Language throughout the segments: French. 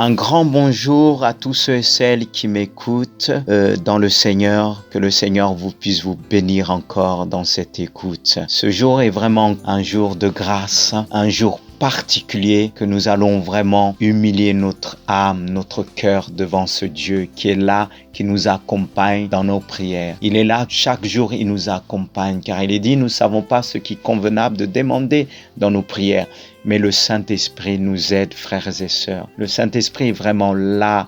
Un grand bonjour à tous ceux et celles qui m'écoutent dans le Seigneur. Que le Seigneur puisse vous bénir encore dans cette écoute. Ce jour est vraiment un jour de grâce, un jour particulier que nous allons vraiment humilier notre âme, notre cœur devant ce Dieu qui est là, qui nous accompagne dans nos prières. Il est là, chaque jour il nous accompagne car il est dit, nous ne savons pas ce qui est convenable de demander dans nos prières. Mais le Saint-Esprit nous aide, frères et sœurs. Le Saint-Esprit est vraiment là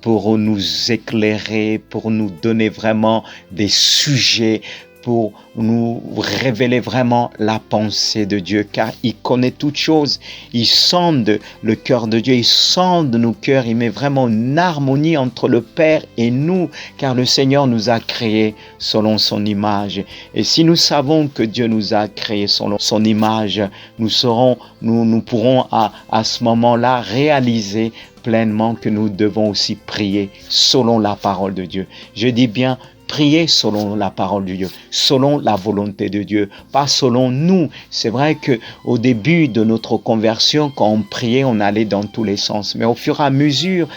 pour nous éclairer, pour nous donner vraiment des sujets, pour nous révéler vraiment la pensée de Dieu, car il connaît toutes choses. Il sonde le cœur de Dieu, il sonde nos cœurs, il met vraiment une harmonie entre le Père et nous, car le Seigneur nous a créés selon son image. Et si nous savons que Dieu nous a créés selon son image, nous pourrons à ce moment-là réaliser pleinement que nous devons aussi prier selon la parole de Dieu. Je dis bien prier selon la parole de Dieu, selon la volonté de Dieu, pas selon nous. C'est vrai que au début de notre conversion, quand on priait, on allait dans tous les sens. Mais au fur et à mesure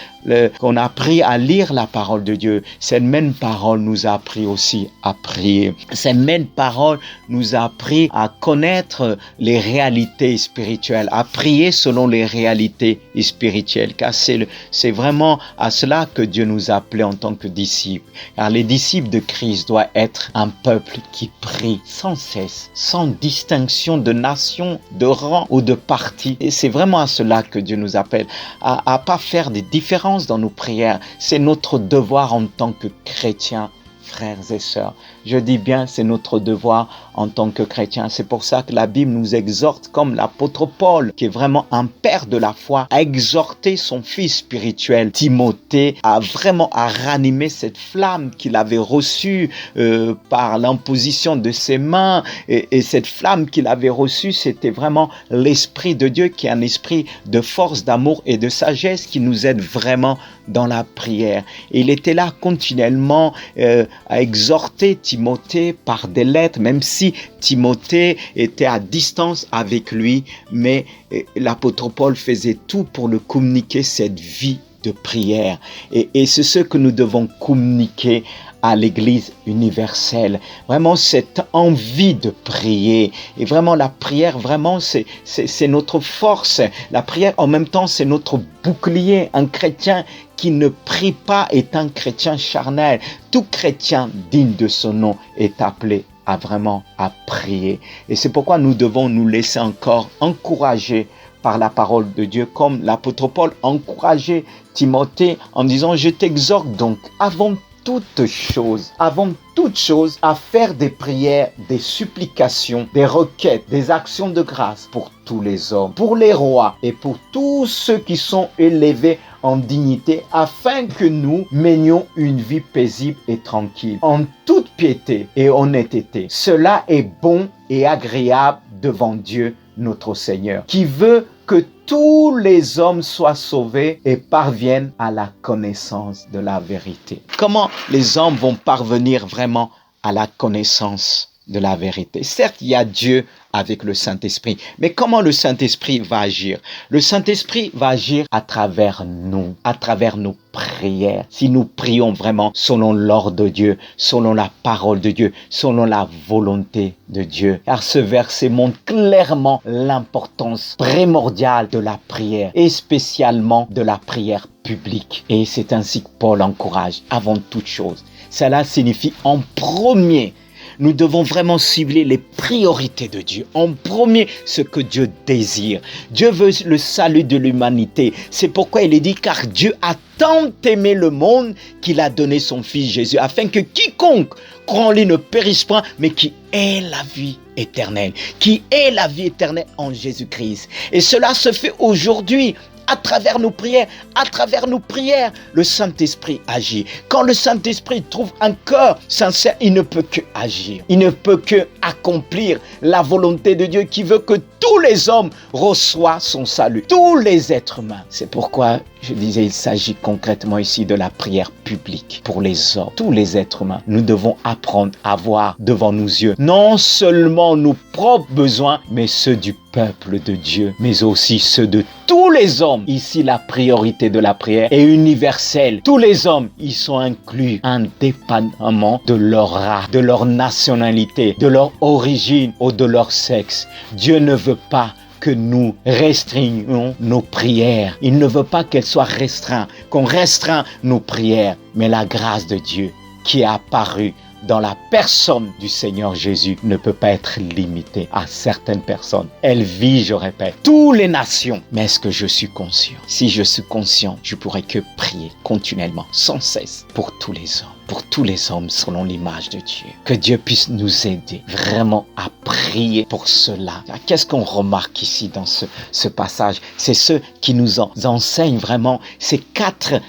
qu'on a appris à lire la parole de Dieu, cette même parole nous a appris aussi à prier. Cette même parole nous a appris à connaître les réalités spirituelles, à prier selon les réalités spirituelles, car c'est vraiment à cela que Dieu nous a appelés en tant que disciples. Car les disciples de Christ doit être un peuple qui prie sans cesse, sans distinction de nation, de rang ou de parti. Et c'est vraiment à cela que Dieu nous appelle, à pas faire des différences dans nos prières. C'est notre devoir en tant que chrétiens, frères et sœurs. Je dis bien, c'est notre devoir en tant que chrétiens. C'est pour ça que la Bible nous exhorte, comme l'apôtre Paul, qui est vraiment un père de la foi, à exhorter son fils spirituel, Timothée, à ranimer cette flamme qu'il avait reçue par l'imposition de ses mains. Et cette flamme qu'il avait reçue, c'était vraiment l'Esprit de Dieu, qui est un esprit de force, d'amour et de sagesse, qui nous aide vraiment dans la prière. Et il était là continuellement à exhorter Timothée par des lettres, même si Timothée était à distance avec lui, mais l'apôtre Paul faisait tout pour le communiquer cette vie de prière. Et c'est ce que nous devons communiquer à l'Église universelle. Vraiment cette envie de prier. Et vraiment la prière, vraiment c'est notre force. La prière en même temps c'est notre bouclier. Un chrétien qui ne prie pas est un chrétien charnel. Tout chrétien digne de son nom est appelé à prier. Et c'est pourquoi nous devons nous laisser encore encourager par la parole de Dieu, comme l'apôtre Paul encourageait Timothée en disant « Je t'exhorte donc avant toute chose, à faire des prières, des supplications, des requêtes, des actions de grâce pour tous les hommes, pour les rois et pour tous ceux qui sont élevés en dignité, afin que nous menions une vie paisible et tranquille, en toute piété et honnêteté. Cela est bon et agréable devant Dieu notre Seigneur, qui veut que tous les hommes soient sauvés et parviennent à la connaissance de la vérité. Comment les hommes vont parvenir vraiment à la connaissance de la vérité? Certes, il y a Dieu avec le Saint-Esprit, mais comment le Saint-Esprit va agir? Le Saint-Esprit va agir à travers nous, à travers nos prières. Si nous prions vraiment selon l'ordre de Dieu, selon la parole de Dieu, selon la volonté de Dieu. Car ce verset montre clairement l'importance primordiale de la prière et spécialement de la prière publique. Et c'est ainsi que Paul encourage avant toute chose. Cela signifie en premier, nous devons vraiment cibler les priorités de Dieu. En premier, ce que Dieu désire. Dieu veut le salut de l'humanité. C'est pourquoi il est dit, car Dieu a tant aimé le monde qu'il a donné son Fils Jésus, afin que quiconque croit en lui ne périsse point, mais qui ait la vie éternelle. Qui ait la vie éternelle en Jésus-Christ. Et cela se fait aujourd'hui. À travers nos prières, le Saint-Esprit agit. Quand le Saint-Esprit trouve un cœur sincère, il ne peut que agir. Il ne peut que accomplir la volonté de Dieu qui veut que tous les hommes reçoivent son salut. Tous les êtres humains. C'est pourquoi Je disais, il s'agit concrètement ici de la prière publique pour les hommes, tous les êtres humains. Nous devons apprendre à voir devant nos yeux non seulement nos propres besoins, mais ceux du peuple de Dieu, mais aussi ceux de tous les hommes. Ici, la priorité de la prière est universelle. Tous les hommes y sont inclus, indépendamment de leur race, de leur nationalité, de leur origine ou de leur sexe. Dieu ne veut pas que nous restreignons nos prières. Il ne veut pas qu'elles soient restreintes, qu'on restreint nos prières. Mais la grâce de Dieu qui est apparue dans la personne du Seigneur Jésus ne peut pas être limitée à certaines personnes. Elle vit, je répète, toutes les nations. Mais est-ce que je suis conscient? Si je suis conscient, je pourrais que prier continuellement, sans cesse, pour tous les hommes. Pour tous les hommes selon l'image de Dieu. Que Dieu puisse nous aider vraiment à prier pour cela. Qu'est-ce qu'on remarque ici dans ce passage? C'est ce qui nous enseigne vraiment ces quatre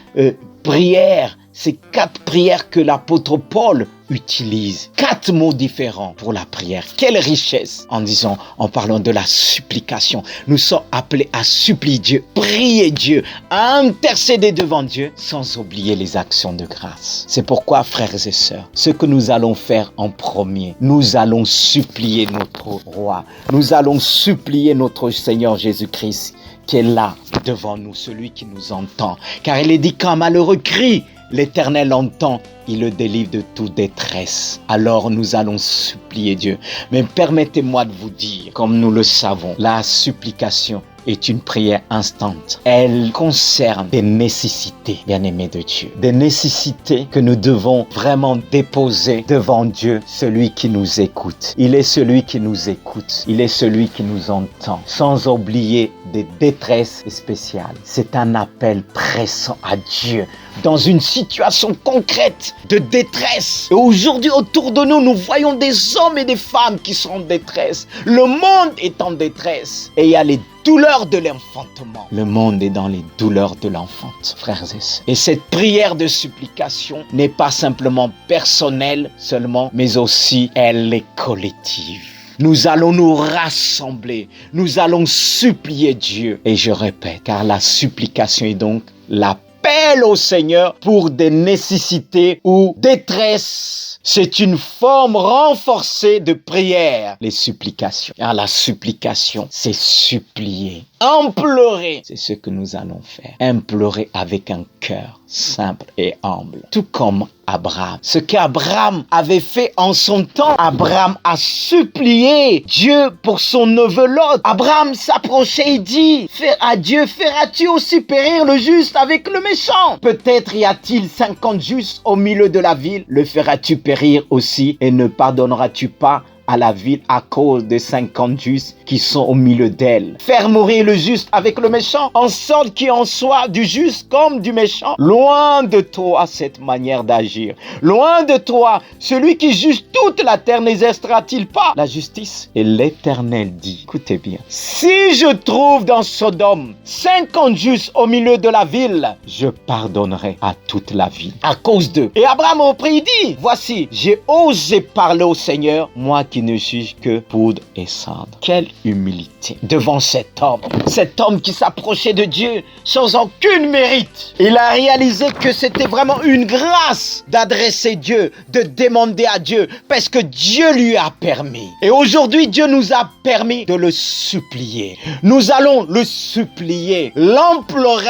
prières. Ces quatre prières que l'apôtre Paul utilise. 4 mots différents pour la prière. Quelle richesse en parlant de la supplication. Nous sommes appelés à supplier Dieu, prier Dieu, à intercéder devant Dieu sans oublier les actions de grâce. C'est pourquoi, frères et sœurs, ce que nous allons faire en premier, nous allons supplier notre roi. Nous allons supplier notre Seigneur Jésus-Christ qui est là devant nous, celui qui nous entend. Car il est dit qu'un malheureux crie, l'Éternel entend, il le délivre de toute détresse. Alors nous allons supplier Dieu. Mais permettez-moi de vous dire, comme nous le savons, la supplication est une prière instante. Elle concerne des nécessités, bien-aimés de Dieu. Des nécessités que nous devons vraiment déposer devant Dieu, celui qui nous écoute. Il est celui qui nous écoute. Il est celui qui nous entend. Sans oublier des détresses spéciales. C'est un appel pressant à Dieu dans une situation concrète de détresse. Et aujourd'hui, autour de nous, nous voyons des hommes et des femmes qui sont en détresse. Le monde est en détresse. Et il y a les douleurs de l'enfantement. Le monde est dans les douleurs de l'enfance, frères et sœurs. Et cette prière de supplication n'est pas simplement personnelle seulement, mais aussi elle est collective. Nous allons nous rassembler, nous allons supplier Dieu. Et je répète, car la supplication est donc l'appel au Seigneur pour des nécessités ou détresse. C'est une forme renforcée de prière, les supplications. Car la supplication, c'est supplier, implorer. C'est ce que nous allons faire. Implorer avec un cœur simple et humble. Tout comme Abraham. Ce qu'Abraham avait fait en son temps. Abraham a supplié Dieu pour son neveu Lot. Abraham s'approchait et dit, à Dieu, feras-tu aussi périr le juste avec le méchant? Peut-être y a-t-il 50 justes au milieu de la ville. Le feras-tu périr aussi et ne pardonneras-tu pas à la ville à cause des 50 justes qui sont au milieu d'elle? Faire mourir le juste avec le méchant, en sorte qu'il en soit du juste comme du méchant. Loin de toi cette manière d'agir. Loin de toi, celui qui juge toute la terre n'exercera-t-il pas la justice? Et l'Éternel dit, écoutez bien, si je trouve dans Sodome 50 justes au milieu de la ville, je pardonnerai à toute la ville à cause d'eux. Et Abraham reprit et dit, voici, j'ai osé parler au Seigneur, moi qui ne juge que poudre et cendre. Quelle humilité devant cet homme qui s'approchait de Dieu sans aucun mérite. Il a réalisé que c'était vraiment une grâce d'adresser Dieu, de demander à Dieu, parce que Dieu lui a permis. Et aujourd'hui, Dieu nous a permis de le supplier. Nous allons le supplier,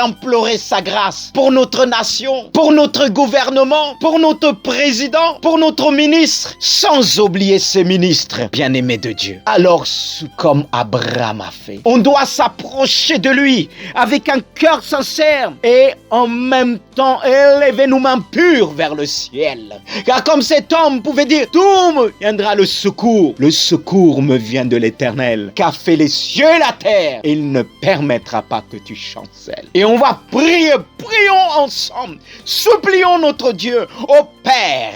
implorer sa grâce pour notre nation, pour notre gouvernement, pour notre président, pour notre ministre, sans oublier ses ministres. Bien-aimé de Dieu. Alors, comme Abraham a fait, on doit s'approcher de lui avec un cœur sincère et en même temps élever nos mains pures vers le ciel. Car comme cet homme pouvait dire, d'où me viendra le secours? Le secours me vient de l'Éternel, qui a fait les cieux et la terre. Et il ne permettra pas que tu chancelles. Et on va prier, prions ensemble, supplions notre Dieu, ô Père.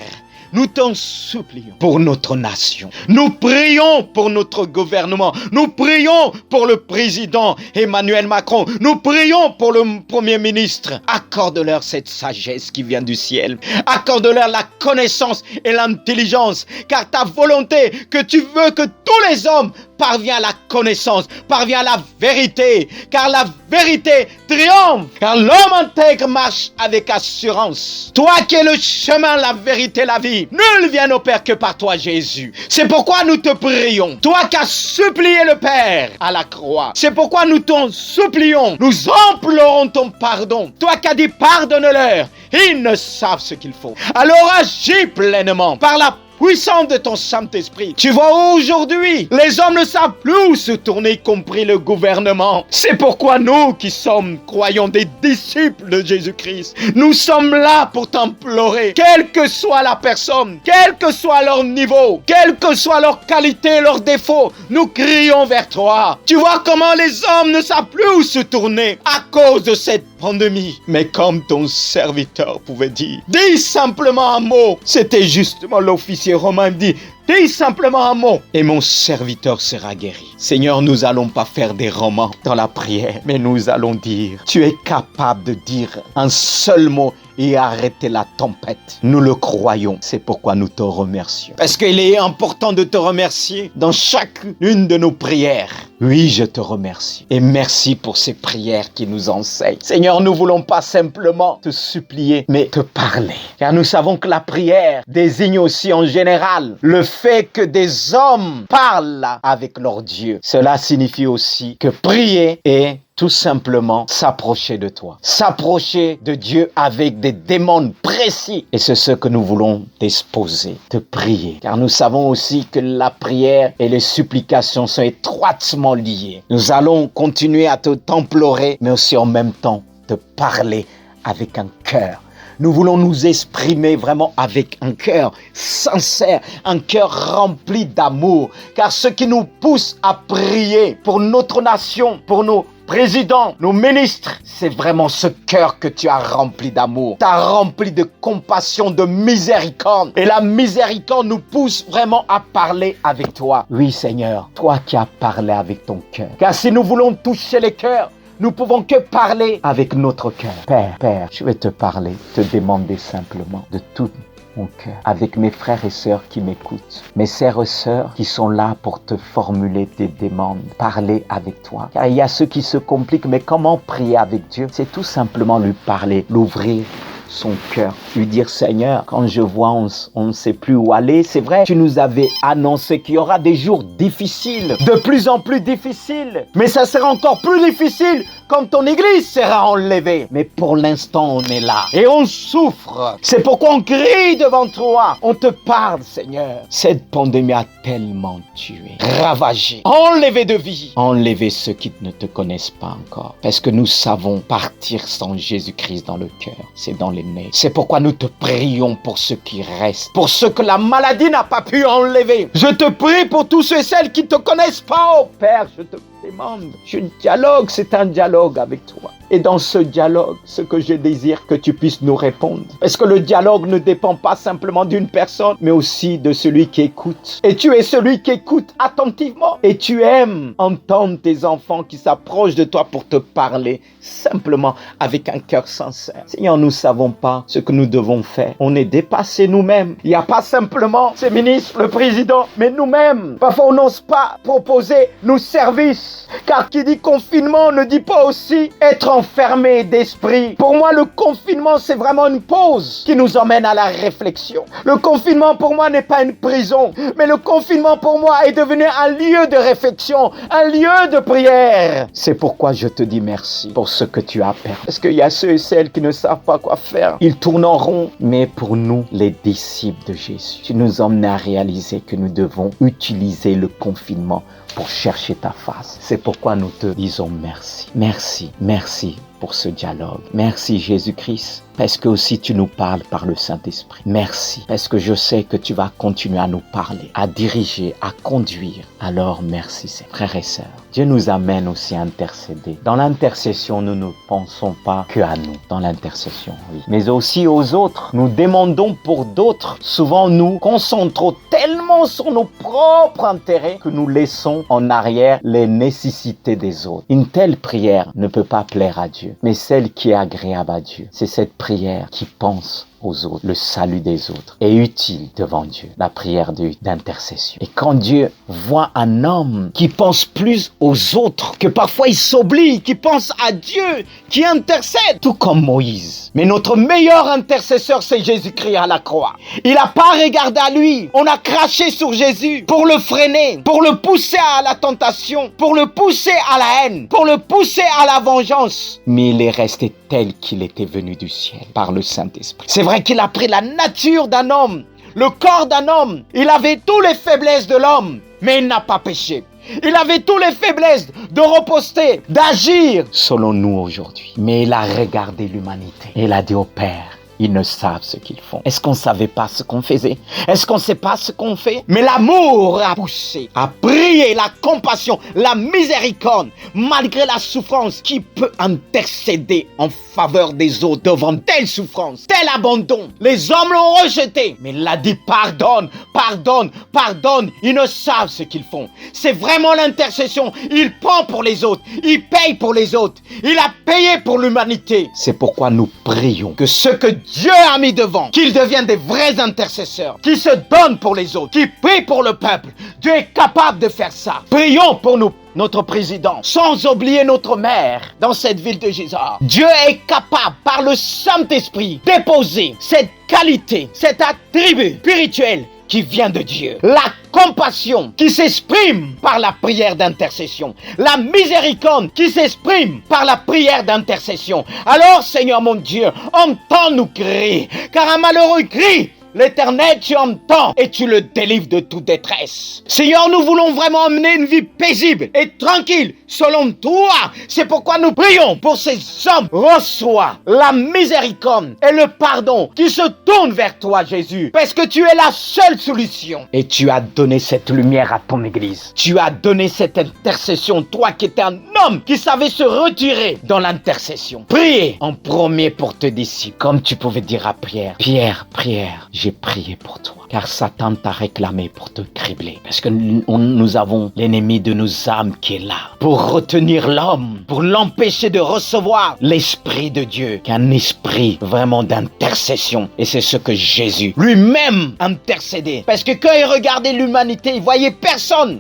Nous t'en supplions pour notre nation. Nous prions pour notre gouvernement. Nous prions pour le président Emmanuel Macron. Nous prions pour le Premier ministre. Accorde-leur cette sagesse qui vient du ciel. Accorde-leur la connaissance et l'intelligence. Car ta volonté que tu veux que tous les hommes parviens à la connaissance, parviens à la vérité, car la vérité triomphe, car l'homme intègre marche avec assurance. Toi qui es le chemin, la vérité, la vie, nul vient au Père que par toi, Jésus. C'est pourquoi nous te prions, toi qui as supplié le Père à la croix. C'est pourquoi nous t'en supplions, nous implorons ton pardon. Toi qui as dit pardonne-leur, ils ne savent ce qu'il faut. Alors agis pleinement par la puissance de ton Saint-Esprit. Tu vois, aujourd'hui, les hommes ne savent plus où se tourner, y compris le gouvernement. C'est pourquoi nous qui sommes, croyons, des disciples de Jésus-Christ, nous sommes là pour t'implorer. Quelle que soit la personne, quel que soit leur niveau, quelle que soit leur qualité, leurs défauts, nous crions vers toi. Tu vois comment les hommes ne savent plus où se tourner à cause de cette pandémie. Mais comme ton serviteur pouvait dire, dis simplement un mot. C'était justement l'officier romain dit, dis simplement un mot et mon serviteur sera guéri. Seigneur, nous n'allons pas faire des romans dans la prière, mais nous allons dire, tu es capable de dire un seul mot et arrêter la tempête. Nous le croyons, c'est pourquoi nous te remercions. Parce qu'il est important de te remercier dans chacune de nos prières. Oui, je te remercie. Et merci pour ces prières qui nous enseignent. Seigneur, nous ne voulons pas simplement te supplier, mais te parler. Car nous savons que la prière désigne aussi en général le fait que des hommes parlent avec leur Dieu. Cela signifie aussi que prier est tout simplement s'approcher de toi. S'approcher de Dieu avec des demandes précises. Et c'est ce que nous voulons t'exposer, te prier. Car nous savons aussi que la prière et les supplications sont étroitement liées. Nous allons continuer à t'implorer, mais aussi en même temps te parler avec un cœur. Nous voulons nous exprimer vraiment avec un cœur sincère, un cœur rempli d'amour. Car ce qui nous pousse à prier pour notre nation, pour nos présidents, nos ministres, c'est vraiment ce cœur que tu as rempli d'amour. Tu as rempli de compassion, de miséricorde. Et la miséricorde nous pousse vraiment à parler avec toi. Oui, Seigneur, toi qui as parlé avec ton cœur. Car si nous voulons toucher les cœurs, nous pouvons que parler avec notre cœur. Père, je vais te parler, te demander simplement de tout mon cœur, avec mes frères et sœurs qui m'écoutent, mes sœurs et sœurs qui sont là pour te formuler des demandes, parler avec toi. Car il y a ceux qui se compliquent, mais comment prier avec Dieu? C'est tout simplement lui parler, l'ouvrir son cœur, lui dire Seigneur, quand je vois on ne sait plus où aller, c'est vrai, tu nous avais annoncé qu'il y aura des jours difficiles, de plus en plus difficiles, mais ça sera encore plus difficile quand ton église sera enlevée. Mais pour l'instant, on est là et on souffre. C'est pourquoi on crie devant toi. On te parle, Seigneur. Cette pandémie a tellement tué, ravagé, enlevé de vie, enlevé ceux qui ne te connaissent pas encore. Parce que nous savons partir sans Jésus-Christ dans le cœur. C'est dans les nez. C'est pourquoi nous te prions pour ceux qui restent, pour ceux que la maladie n'a pas pu enlever. Je te prie pour tous ceux et celles qui ne te connaissent pas, oh Père, je te demande. Je dialogue, c'est un dialogue avec toi. Et dans ce dialogue, ce que je désire que tu puisses nous répondre. Parce que le dialogue ne dépend pas simplement d'une personne, mais aussi de celui qui écoute. Et tu es celui qui écoute attentivement. Et tu aimes entendre tes enfants qui s'approchent de toi pour te parler simplement avec un cœur sincère. Seigneur, nous ne savons pas ce que nous devons faire. On est dépassés nous-mêmes. Il n'y a pas simplement ces ministres, le président, mais nous-mêmes. Parfois, on n'ose pas proposer nos services. Car qui dit confinement ne dit pas aussi être enfermé d'esprit. Pour moi, le confinement, c'est vraiment une pause qui nous emmène à la réflexion. Le confinement, pour moi, n'est pas une prison, mais le confinement, pour moi, est devenu un lieu de réflexion, un lieu de prière. C'est pourquoi je te dis merci pour ce que tu as permis. Parce qu'il y a ceux et celles qui ne savent pas quoi faire. Ils tournent en rond. Mais pour nous, les disciples de Jésus, tu nous emmènes à réaliser que nous devons utiliser le confinement pour chercher ta face. C'est pourquoi nous te disons merci. Merci, merci pour ce dialogue. Merci Jésus-Christ, parce que aussi tu nous parles par le Saint-Esprit. Merci, parce que je sais que tu vas continuer à nous parler, à diriger, à conduire. Alors merci Seigneur. Frères et sœurs, Dieu nous amène aussi à intercéder. Dans l'intercession, nous ne pensons pas que à nous. Dans l'intercession, oui. Mais aussi aux autres. Nous demandons pour d'autres. Souvent, nous concentrons tellement sur nos propres intérêts que nous laissons en arrière les nécessités des autres. Une telle prière ne peut pas plaire à Dieu. Mais celle qui est agréable à Dieu, c'est cette prière qui pense aux autres, le salut des autres est utile devant Dieu, la prière d'intercession. Et quand Dieu voit un homme qui pense plus aux autres, que parfois il s'oublie, qui pense à Dieu, qui intercède, tout comme Moïse. Mais notre meilleur intercesseur, c'est Jésus-Christ à la croix. Il n'a pas regardé à lui. On a craché sur Jésus pour le freiner, pour le pousser à la tentation, pour le pousser à la haine, pour le pousser à la vengeance. Mais il est resté tel qu'il était venu du ciel par le Saint-Esprit. C'est vrai qu'il a pris la nature d'un homme, le corps d'un homme. Il avait toutes les faiblesses de l'homme, mais il n'a pas péché. Il avait toutes les faiblesses de riposter, d'agir selon nous aujourd'hui. Mais il a regardé l'humanité et il a dit au Père, ils ne savent ce qu'ils font. Est-ce qu'on ne savait pas ce qu'on faisait? Est-ce qu'on ne sait pas ce qu'on fait? Mais l'amour a poussé, a prié, la compassion, la miséricorde, malgré la souffrance, qui peut intercéder en faveur des autres devant telle souffrance, tel abandon. Les hommes l'ont rejeté, mais il a dit pardonne, pardonne, pardonne. Ils ne savent ce qu'ils font. C'est vraiment l'intercession. Il prend pour les autres, il paye pour les autres, il a payé pour l'humanité. C'est pourquoi nous prions que ce que Dieu a mis devant, qu'ils deviennent des vrais intercesseurs, qui se donnent pour les autres, qui prient pour le peuple. Dieu est capable de faire ça. Prions pour nous, notre président, sans oublier notre maire dans cette ville de Gisors. Dieu est capable, par le Saint-Esprit, d'époser cette qualité, cet attribut spirituel qui vient de Dieu. La compassion qui s'exprime par la prière d'intercession. La miséricorde qui s'exprime par la prière d'intercession. Alors, Seigneur mon Dieu, entends-nous crier, car un malheureux crie. L'Éternel, tu entends et tu le délivres de toute détresse. Seigneur, nous voulons vraiment mener une vie paisible et tranquille selon toi. C'est pourquoi nous prions pour ces hommes. Reçois la miséricorde et le pardon qui se tournent vers toi, Jésus. Parce que tu es la seule solution. Et tu as donné cette lumière à ton Église. Tu as donné cette intercession, toi qui étais un homme qui savait se retirer dans l'intercession. Priez en premier pour tes disciples. Comme tu pouvais dire à Pierre, Pierre, j'ai prié pour toi, car Satan t'a réclamé pour te cribler. Parce que nous avons l'ennemi de nos âmes qui est là, pour retenir l'homme, pour l'empêcher de recevoir l'Esprit de Dieu, qui est un esprit vraiment d'intercession. Et c'est ce que Jésus lui-même intercédait. Parce que quand il regardait l'humanité, il voyait personne.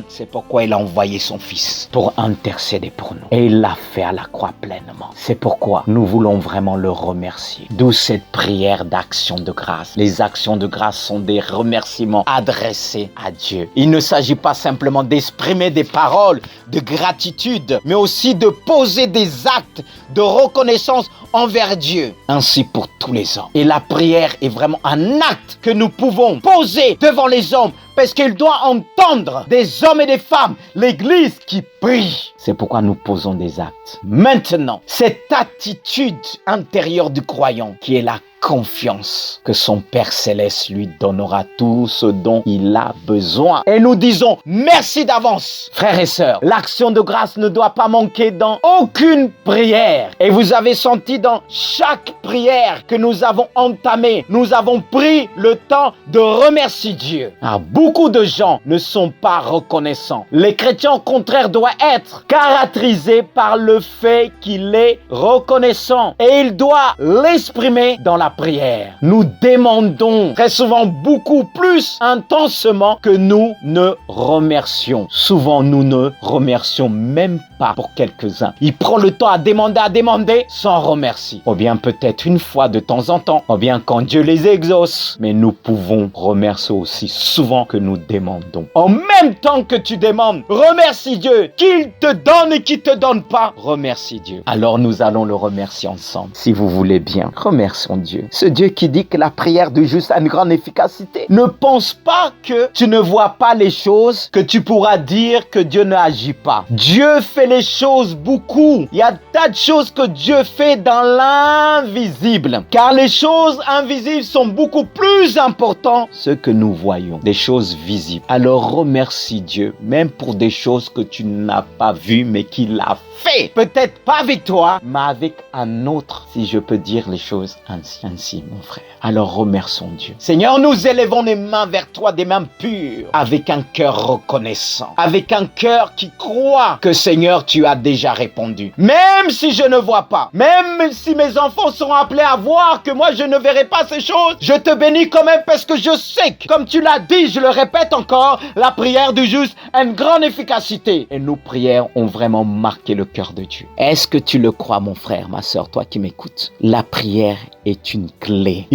C'est pourquoi il a envoyé son Fils pour intercéder pour nous. Et il l'a fait à la croix pleinement. C'est pourquoi nous voulons vraiment le remercier. D'où cette prière d'action de grâce. Les actions de grâce sont des remerciements adressés à Dieu. Il ne s'agit pas simplement d'exprimer des paroles de gratitude, mais aussi de poser des actes de reconnaissance envers Dieu, ainsi pour tous les hommes. Et la prière est vraiment un acte que nous pouvons poser devant les hommes, parce qu'il doit entendre des hommes et des femmes, l'Église qui prie. C'est pourquoi nous posons des actes. Maintenant, cette attitude intérieure du croyant qui est la confiance que son Père Céleste lui donnera tout ce dont il a besoin. Et nous disons merci d'avance. Frères et sœurs, l'action de grâce ne doit pas manquer dans aucune prière. Et vous avez senti dans chaque prière que nous avons entamée, nous avons pris le temps de remercier Dieu. Alors, beaucoup de gens ne sont pas reconnaissants. Les chrétiens, au contraire, doivent être caractérisés par le fait qu'il est reconnaissant. Et il doit l'exprimer dans la prière. Nous demandons très souvent beaucoup plus intensément que nous ne remercions. Souvent, nous ne remercions même pas pour quelques-uns. Il prend le temps à demander sans remercier. Ou bien peut-être une fois de temps en temps, ou bien quand Dieu les exauce. Mais nous pouvons remercier aussi souvent que nous demandons. En même temps que tu demandes, remercie Dieu. Qu'il te donne et qu'il te donne pas, remercie Dieu. Alors nous allons le remercier ensemble. Si vous voulez bien, remercions Dieu. Ce Dieu qui dit que la prière du juste a une grande efficacité. Ne pense pas que tu ne vois pas les choses, que tu pourras dire que Dieu n'agit pas. Dieu fait les choses beaucoup. Il y a tas de choses que Dieu fait dans l'invisible. Car les choses invisibles sont beaucoup plus importantes que ce que nous voyons. Des choses choses visibles. Alors remercie Dieu, même pour des choses que tu n'as pas vues, mais qu'il a fait. Peut-être pas avec toi, mais avec un autre, si je peux dire les choses ainsi, mon frère. Alors remercions Dieu. Seigneur, nous élevons les mains vers toi, des mains pures, avec un cœur reconnaissant, avec un cœur qui croit que Seigneur, tu as déjà répondu. Même si je ne vois pas, même si mes enfants seront appelés à voir que moi je ne verrai pas ces choses, je te bénis quand même parce que je sais que, comme tu l'as dit, je le répète encore, la prière du juste a une grande efficacité. Et nos prières ont vraiment marqué le cœur de Dieu. Est-ce que tu le crois, mon frère, ma soeur, toi qui m'écoutes? La prière est une clé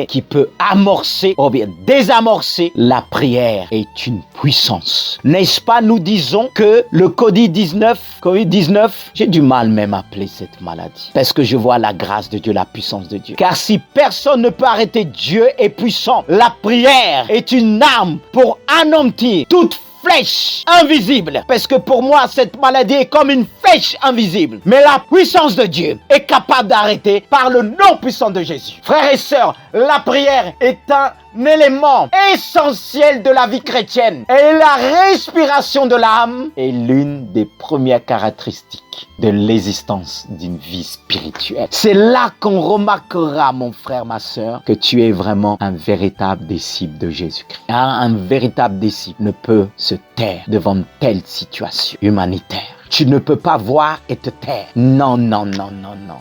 qui peut amorcer ou bien désamorcer. La prière est une puissance. N'est-ce pas, nous disons que le Covid-19, j'ai du mal même à appeler cette maladie parce que je vois la grâce de Dieu, la puissance de Dieu. Car si personne ne peut arrêter, Dieu est puissant. La prière est une arme pour anéantir toute flèche invisible. Parce que pour moi, cette maladie est comme une flèche invisible. Mais la puissance de Dieu est capable d'arrêter par le nom puissant de Jésus. Frères et sœurs, la prière est un élément essentiel de la vie chrétienne. Et la respiration de l'âme est l'une des premières caractéristiques de l'existence d'une vie spirituelle. C'est là qu'on remarquera, mon frère, ma sœur, que tu es vraiment un véritable disciple de Jésus-Christ. Un véritable disciple ne peut se taire devant une telle situation humanitaire. Tu ne peux pas voir et te taire. Non.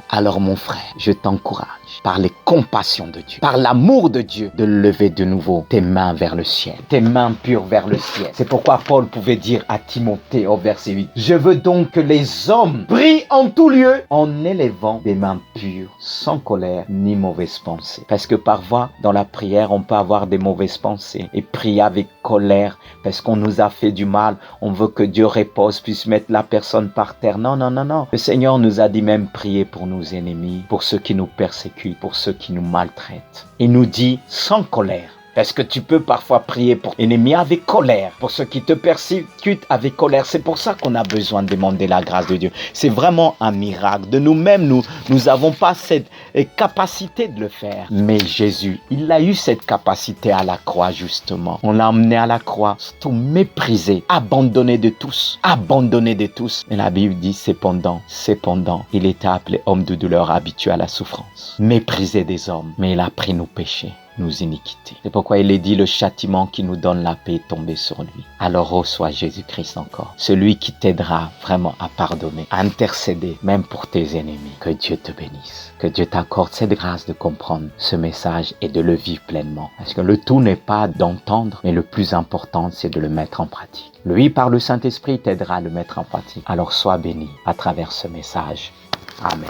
Alors mon frère, je t'encourage par les compassions de Dieu, par l'amour de Dieu, de lever de nouveau tes mains vers le ciel, tes mains pures vers le ciel. C'est pourquoi Paul pouvait dire à Timothée au verset 8, « Je veux donc que les hommes prient en tout lieu en élevant des mains pures, sans colère ni mauvaise pensée. » Parce que parfois, dans la prière, on peut avoir des mauvaises pensées et prier avec colère parce qu'on nous a fait du mal. On veut que Dieu repose, puisse mettre la personne par terre. Non. Le Seigneur nous a dit même prier pour nos ennemis, pour ceux qui nous persécutent, pour ceux qui nous maltraitent. Il nous dit sans colère. Parce que tu peux parfois prier pour l'ennemi avec colère, pour ceux qui te persécutent avec colère. C'est pour ça qu'on a besoin de demander la grâce de Dieu. C'est vraiment un miracle. De nous-mêmes, nous n'avons pas cette capacité de le faire. Mais Jésus, il a eu cette capacité à la croix, justement. On l'a emmené à la croix, tout méprisé, abandonné de tous. Mais la Bible dit cependant, il était appelé homme de douleur, habitué à la souffrance. Méprisé des hommes, mais il a pris nos péchés, nos iniquités. C'est pourquoi il est dit le châtiment qui nous donne la paix est tombé sur lui. Alors reçois Jésus-Christ encore, celui qui t'aidera vraiment à pardonner, à intercéder même pour tes ennemis. Que Dieu te bénisse, que Dieu t'accorde cette grâce de comprendre ce message et de le vivre pleinement. Parce que le tout n'est pas d'entendre, mais le plus important c'est de le mettre en pratique. Lui, par le Saint-Esprit, t'aidera à le mettre en pratique. Alors sois béni à travers ce message. Amen.